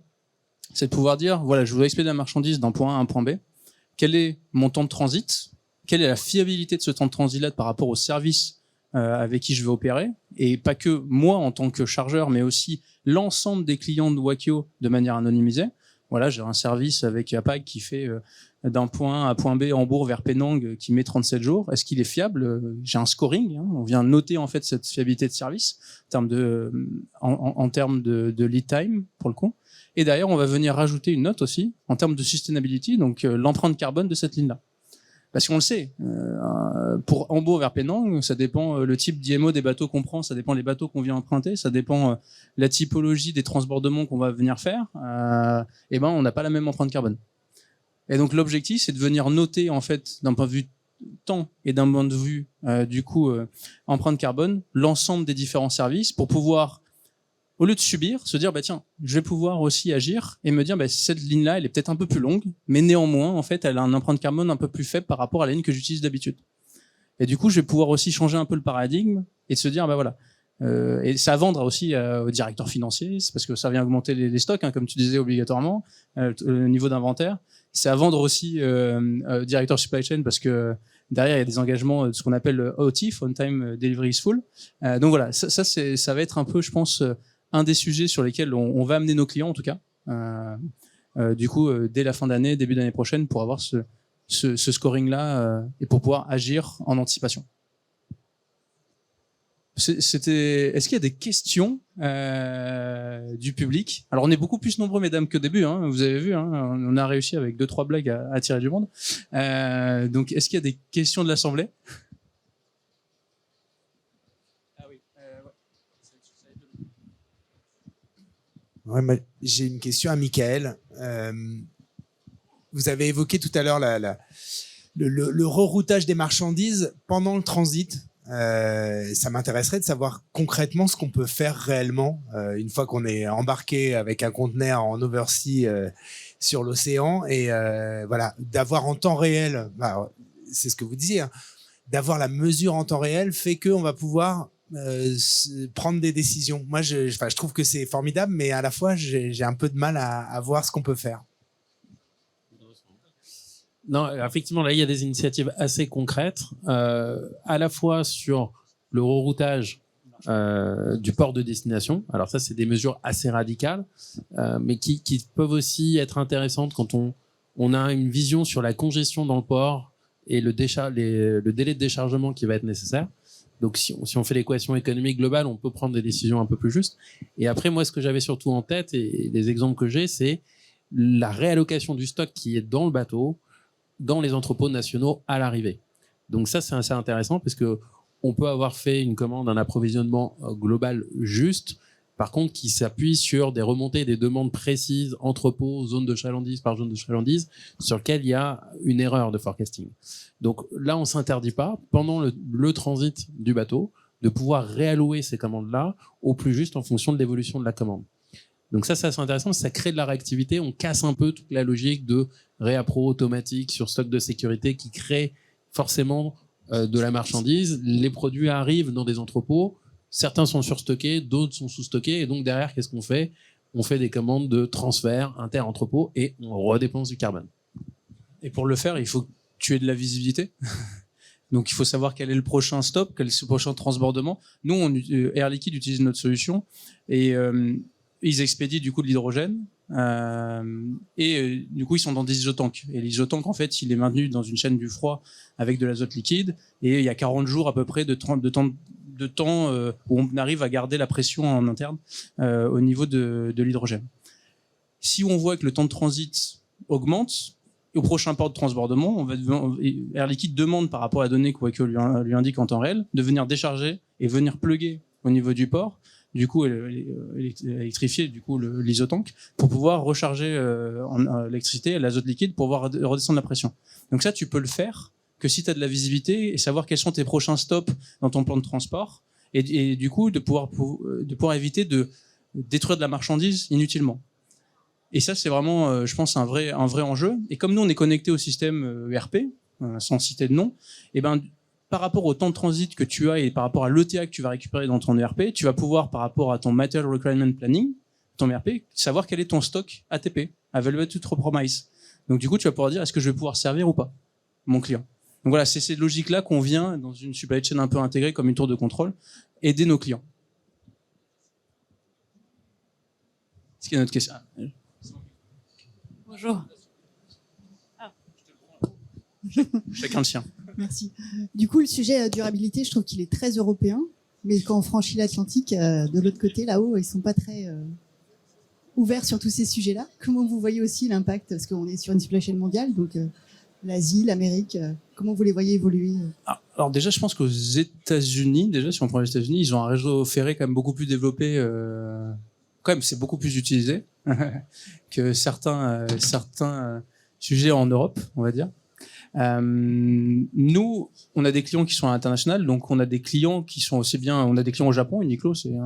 c'est de pouvoir dire voilà, je voudrais expédier la marchandise d'un point A à un point B. Quel est mon temps de transit? Quelle est la fiabilité de ce temps de transit-là par rapport au service avec qui je vais opérer? Et pas que moi en tant que chargeur, mais aussi l'ensemble des clients de Wakeo de manière anonymisée. Voilà, j'ai un service avec APAC qui fait d'un point A à point B Hambourg vers Penang qui met 37 jours. Est-ce qu'il est fiable? J'ai un scoring. Hein. On vient noter en fait cette fiabilité de service en termes de lead time pour le coup. Et derrière, on va venir rajouter une note aussi en termes de sustainability, donc l'empreinte carbone de cette ligne-là. Parce qu'on le sait, pour Hambourg vers Penang, ça dépend le type d'IMO des bateaux qu'on prend, ça dépend les bateaux qu'on vient emprunter, ça dépend la typologie des transbordements qu'on va venir faire. Et ben, on n'a pas la même empreinte carbone. Et donc l'objectif, c'est de venir noter en fait d'un point de vue temps et d'un point de vue empreinte carbone l'ensemble des différents services pour pouvoir, au lieu de subir, se dire bah tiens, je vais pouvoir aussi agir et me dire bah cette ligne-là, elle est peut-être un peu plus longue, mais néanmoins en fait, elle a une empreinte carbone un peu plus faible par rapport à la ligne que j'utilise d'habitude. Et du coup, je vais pouvoir aussi changer un peu le paradigme et de se dire bah voilà. Et c'est à vendre aussi au directeur financier, c'est parce que ça vient augmenter les stocks, hein, comme tu disais obligatoirement, le niveau d'inventaire. C'est à vendre aussi directeur supply chain parce que derrière il y a des engagements de ce qu'on appelle OTIF, on time delivery is full. Donc voilà, ça va être un peu, je pense, un des sujets sur lesquels on va amener nos clients en tout cas. Du coup, dès la fin d'année, début d'année prochaine, pour avoir ce scoring-là et pour pouvoir agir en anticipation. Est-ce qu'il y a des questions du public? Alors on est beaucoup plus nombreux, mesdames, qu'au début. Hein, vous avez vu, hein, on a réussi avec 2-3 blagues à attirer du monde. Donc est-ce qu'il y a des questions de l'Assemblée? Ah oui. Ouais, j'ai une question à Michael. Vous avez évoqué tout à l'heure le reroutage des marchandises pendant le transit. Ça m'intéresserait de savoir concrètement ce qu'on peut faire réellement une fois qu'on est embarqué avec un conteneur en oversea sur l'océan et voilà, d'avoir en temps réel, bah, c'est ce que vous disiez, hein, d'avoir la mesure en temps réel fait qu'on va pouvoir prendre des décisions. Moi, je trouve que c'est formidable, mais à la fois, j'ai un peu de mal à voir ce qu'on peut faire. Non, effectivement, là, il y a des initiatives assez concrètes, à la fois sur le reroutage du port de destination. Alors ça, c'est des mesures assez radicales, mais qui peuvent aussi être intéressantes quand on a une vision sur la congestion dans le port et le délai de déchargement qui va être nécessaire. Donc, si on fait l'équation économique globale, on peut prendre des décisions un peu plus justes. Et après, moi, ce que j'avais surtout en tête, et les exemples que j'ai, c'est la réallocation du stock qui est dans le bateau, dans les entrepôts nationaux à l'arrivée. Donc ça, c'est assez intéressant parce que on peut avoir fait une commande, un approvisionnement global juste, par contre, qui s'appuie sur des remontées, des demandes précises, entrepôts, zone de chalandise par zone de chalandise, sur lequel il y a une erreur de forecasting. Donc là, on s'interdit pas, pendant le transit du bateau, de pouvoir réallouer ces commandes-là au plus juste en fonction de l'évolution de la commande. Donc ça, c'est assez intéressant, ça crée de la réactivité, on casse un peu toute la logique de réappro automatique sur stock de sécurité qui crée forcément de la marchandise. Les produits arrivent dans des entrepôts, certains sont surstockés, d'autres sont sous-stockés, et donc derrière, qu'est-ce qu'on fait? On fait des commandes de transfert inter-entrepôt et on redépense du carbone. Et pour le faire, il faut que tu aies de la visibilité. Donc il faut savoir quel est le prochain stop, quel est le prochain transbordement. Nous, Air Liquide utilise notre solution et ils expédient du coup de l'hydrogène du coup ils sont dans des isotanks. Et l'isotank en fait il est maintenu dans une chaîne du froid avec de l'azote liquide et il y a 40 jours à peu près de temps où on arrive à garder la pression en interne au niveau de l'hydrogène. Si on voit que le temps de transit augmente, au prochain port de transbordement, Air Liquide demande par rapport à la donnée que Wakeo lui indique en temps réel de venir décharger et venir plugger au niveau du port. du coup électrifier du coup l'isotank pour pouvoir recharger en électricité l'azote liquide pour pouvoir redescendre la pression. Donc ça, tu peux le faire que si tu as de la visibilité et savoir quels sont tes prochains stops dans ton plan de transport et du coup de pouvoir éviter de détruire de la marchandise inutilement. Et ça, c'est vraiment, je pense, un vrai enjeu. Et comme nous, on est connecté au système ERP, sans citer de nom, et ben, par rapport au temps de transit que tu as et par rapport à l'ETA que tu vas récupérer dans ton ERP, tu vas pouvoir, par rapport à ton Material Requirement Planning, ton ERP, savoir quel est ton stock ATP, Available to Promise. Donc, du coup, tu vas pouvoir dire, est-ce que je vais pouvoir servir ou pas mon client. Donc voilà, c'est cette logique-là qu'on vient, dans une supply chain un peu intégrée comme une tour de contrôle, aider nos clients. Est-ce qu'il y a une autre question? Bonjour. Chacun le sien. Merci. Du coup, le sujet durabilité, je trouve qu'il est très européen, mais quand on franchit l'Atlantique, de l'autre côté, là-haut, ils sont pas très ouverts sur tous ces sujets-là. Comment vous voyez aussi l'impact, parce qu'on est sur une supply chain mondiale, donc l'Asie, l'Amérique, comment vous les voyez évoluer? Alors déjà, je pense qu'aux États-Unis, si on prend les États-Unis, ils ont un réseau ferré quand même beaucoup plus développé. Quand même, c'est beaucoup plus utilisé que certains sujets en Europe, on va dire. Nous, on a des clients qui sont à l'international, donc on a des clients qui sont aussi bien. On a des clients au Japon, Uniqlo, et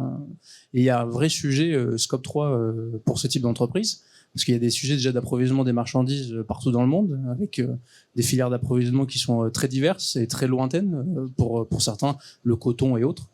il y a un vrai sujet Scope 3 pour ce type d'entreprise. Parce qu'il y a des sujets déjà d'approvisionnement des marchandises partout dans le monde, avec des filières d'approvisionnement qui sont très diverses et très lointaines, pour certains, le coton et autres.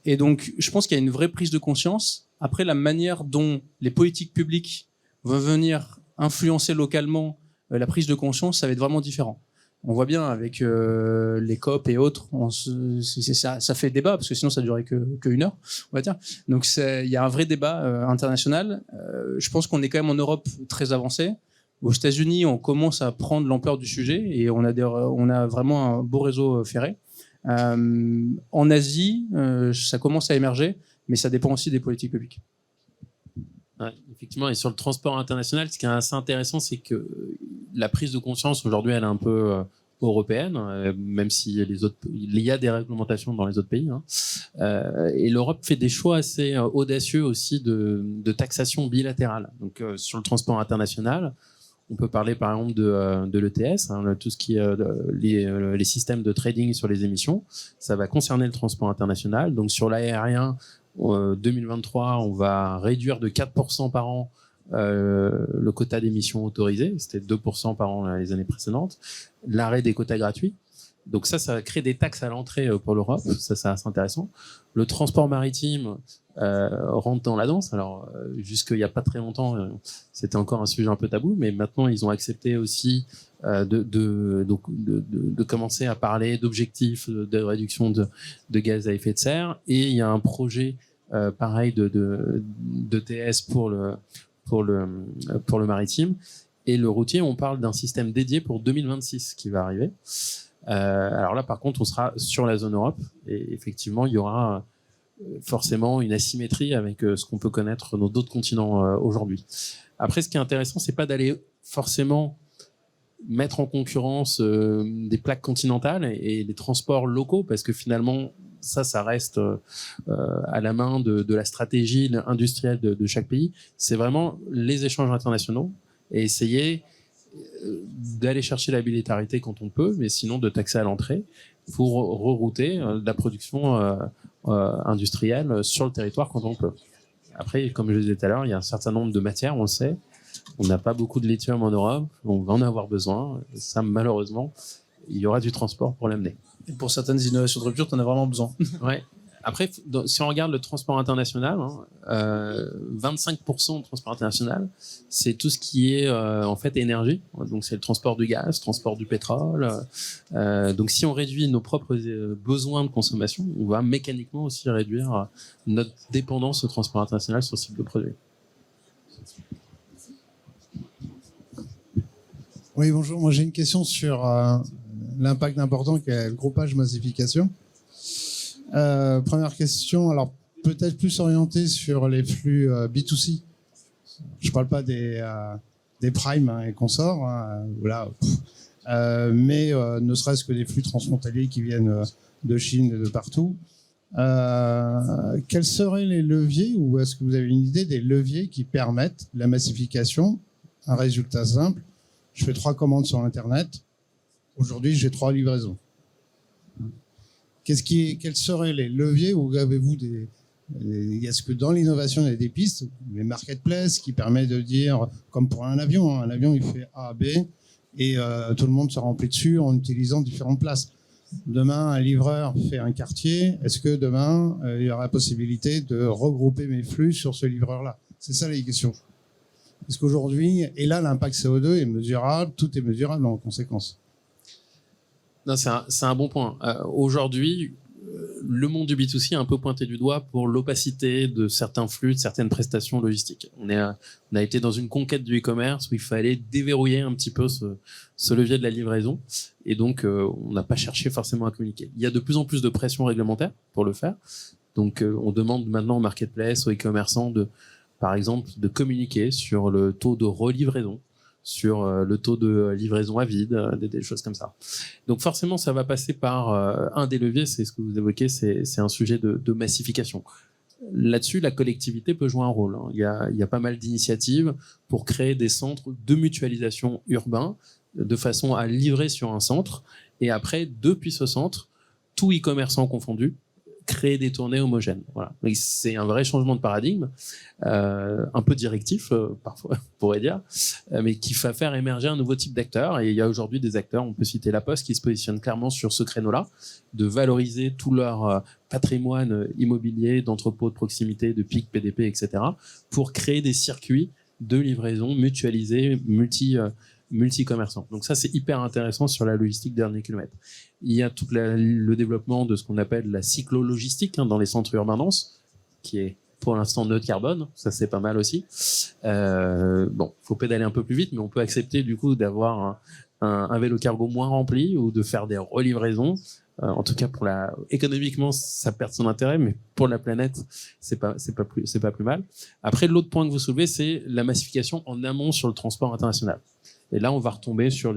Et donc, je pense qu'il y a une vraie prise de conscience. Après, la manière dont les politiques publiques vont venir influencer localement la prise de conscience, ça va être vraiment différent. On voit bien avec les COP et autres, ça fait débat, parce que sinon ça durait qu'une heure, on va dire. Donc il y a un vrai débat international. Je pense qu'on est quand même en Europe très avancé. Aux États-Unis, on commence à prendre l'ampleur du sujet et on a vraiment un beau réseau ferré. En Asie, ça commence à émerger, mais ça dépend aussi des politiques publiques. Ouais, effectivement, et sur le transport international, ce qui est assez intéressant, c'est que la prise de conscience aujourd'hui, elle est un peu européenne, même si il y a des réglementations dans les autres pays. Et l'Europe fait des choix assez audacieux aussi de taxation bilatérale. Donc sur le transport international, on peut parler par exemple de l'ETS, tout ce qui est les systèmes de trading sur les émissions. Ça va concerner le transport international. Donc sur l'aérien, 2023, on va réduire de 4% par an le quota d'émissions autorisé. C'était 2% par an les années précédentes. L'arrêt des quotas gratuits. Donc ça va créer des taxes à l'entrée pour l'Europe. Ça, c'est assez intéressant. Le transport maritime rentre dans la danse. Alors, jusqu'il n'y a pas très longtemps, c'était encore un sujet un peu tabou, mais maintenant, ils ont accepté aussi de commencer à parler d'objectifs de réduction de gaz à effet de serre. Et il y a un projet pareil d'ETS pour le maritime. Et le routier, on parle d'un système dédié pour 2026 qui va arriver. Alors là, par contre, on sera sur la zone Europe et effectivement, il y aura forcément une asymétrie avec ce qu'on peut connaître dans d'autres continents aujourd'hui. Après, ce qui est intéressant, c'est pas d'aller forcément mettre en concurrence des plaques continentales et des transports locaux, parce que finalement, ça reste à la main de la stratégie industrielle de chaque pays. C'est vraiment les échanges internationaux et essayer d'aller chercher la bilatéralité quand on peut, mais sinon de taxer à l'entrée pour rerouter la production industrielle sur le territoire quand on peut. Après, comme je le disais tout à l'heure, il y a un certain nombre de matières, on le sait. On n'a pas beaucoup de lithium en Europe, on va en avoir besoin. Ça, malheureusement, il y aura du transport pour l'amener. Et pour certaines innovations de rupture, tu en as vraiment besoin. Ouais. Après, si on regarde le transport international, 25% de transport international, c'est tout ce qui est en fait énergie. Donc c'est le transport du gaz, le transport du pétrole. Donc si on réduit nos propres besoins de consommation, on va mécaniquement aussi réduire notre dépendance au transport international sur ce type de produit. Oui, bonjour. Moi, j'ai une question sur l'impact important qu'a le groupage massification. Première question, alors peut-être plus orientée sur les flux B2C. Je ne parle pas des primes et consorts, voilà. Mais ne serait-ce que des flux transfrontaliers qui viennent de Chine et de partout. Quels seraient les leviers, ou est-ce que vous avez une idée des leviers qui permettent la massification? Un résultat simple, je fais 3 commandes sur Internet, aujourd'hui j'ai 3 livraisons. Quels seraient les leviers, ou avez-vous est-ce que dans l'innovation il y a des pistes, les marketplaces qui permettent de dire, comme pour un avion il fait A, B, et tout le monde se remplit dessus en utilisant différentes places. Demain, un livreur fait un quartier. Est-ce que demain, il y aura la possibilité de regrouper mes flux sur ce livreur-là? C'est ça la question. Parce qu'aujourd'hui, et là, l'impact CO2 est mesurable, tout est mesurable en conséquence. Non, c'est un bon point. Aujourd'hui, le monde du B2C est un peu pointé du doigt pour l'opacité de certains flux, de certaines prestations logistiques. On a été dans une conquête du e-commerce où il fallait déverrouiller un petit peu ce levier de la livraison. Et donc, on n'a pas cherché forcément à communiquer. Il y a de plus en plus de pression réglementaire pour le faire. Donc, on demande maintenant aux marketplaces, aux e-commerçants par exemple, de communiquer sur le taux de relivraison, sur le taux de livraison à vide, des choses comme ça. Donc forcément, ça va passer par un des leviers, c'est ce que vous évoquez, c'est un sujet de massification. Là-dessus, la collectivité peut jouer un rôle. Il y a pas mal d'initiatives pour créer des centres de mutualisation urbains, de façon à livrer sur un centre, et après, depuis ce centre, tout e-commerçant confondu, créer des tournées homogènes. Voilà. C'est un vrai changement de paradigme, un peu directif, parfois, on pourrait dire, mais qui va faire émerger un nouveau type d'acteurs. Et il y a aujourd'hui des acteurs, on peut citer La Poste, qui se positionnent clairement sur ce créneau-là, de valoriser tout leur patrimoine immobilier, d'entrepôts de proximité, de pics, PDP, etc., pour créer des circuits de livraison mutualisés, multi-commerçants. Donc ça, c'est hyper intéressant sur la logistique dernier kilomètre. Il y a tout le développement de ce qu'on appelle la cyclo-logistique dans les centres urbains denses, qui est pour l'instant neutre carbone. Ça, c'est pas mal aussi. Faut pédaler un peu plus vite, mais on peut accepter du coup d'avoir un vélo cargo moins rempli ou de faire des relivraisons. En tout cas, économiquement, ça perd son intérêt, mais pour la planète, c'est pas plus mal. Après, l'autre point que vous soulevez, c'est la massification en amont sur le transport international. Et là, on va retomber sur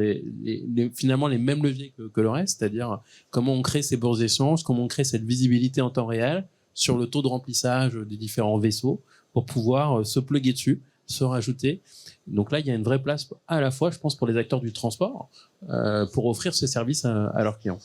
finalement les mêmes leviers que le reste, c'est-à-dire comment on crée ces bourses d'échange, comment on crée cette visibilité en temps réel sur le taux de remplissage des différents vaisseaux pour pouvoir se plugger dessus, se rajouter. Donc là, il y a une vraie place à la fois, je pense, pour les acteurs du transport pour offrir ce service à leurs clients.